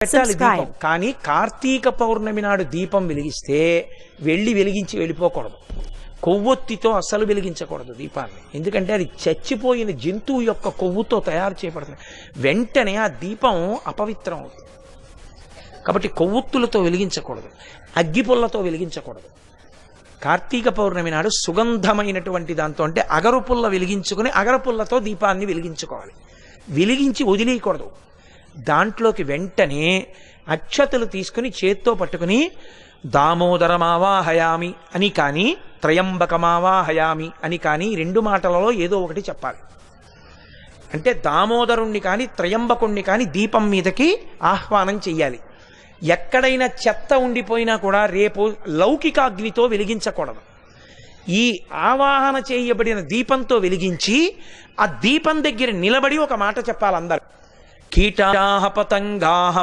పెట్టాలి దీపం. కానీ కార్తీక పౌర్ణమి నాడు దీపం వెలిగిస్తే వెలిగించి వెళ్ళిపోకూడదు. కొవ్వొత్తితో అస్సలు వెలిగించకూడదు దీపాన్ని. ఎందుకంటే అది చచ్చిపోయిన జంతువు యొక్క కొవ్వుతో తయారు చేయబడుతుంది. వెంటనే ఆ దీపం అపవిత్రం అవుతుంది. కాబట్టి కొవ్వొత్తులతో వెలిగించకూడదు, అగ్గిపుల్లతో వెలిగించకూడదు. కార్తీక పౌర్ణమి నాడు సుగంధమైనటువంటి దాంతో, అంటే అగరుపుల్ల వెలిగించుకుని అగరపుల్లతో దీపాన్ని వెలిగించుకోవాలి. వెలిగించి వదిలేయకూడదు. దాంట్లోకి వెంటనే అక్షతలు తీసుకుని చేత్తో పట్టుకుని దామోదరమావాహయామి అని కానీ త్రయంబకమావాహయామి అని కానీ రెండు మాటలలో ఏదో ఒకటి చెప్పాలి. అంటే దామోదరుణ్ణి కానీ త్రయంబకుణ్ణి కానీ దీపం మీదకి ఆహ్వానం చెయ్యాలి. ఎక్కడైనా చెత్త ఉండిపోయినా కూడా రేపు లౌకికాగ్నితో వెలిగించకూడదు. ఈ ఆవాహన చేయబడిన దీపంతో వెలిగించి ఆ దీపం దగ్గర నిలబడి ఒక మాట చెప్పాలి అందరు. కీటాహ పతంగాహ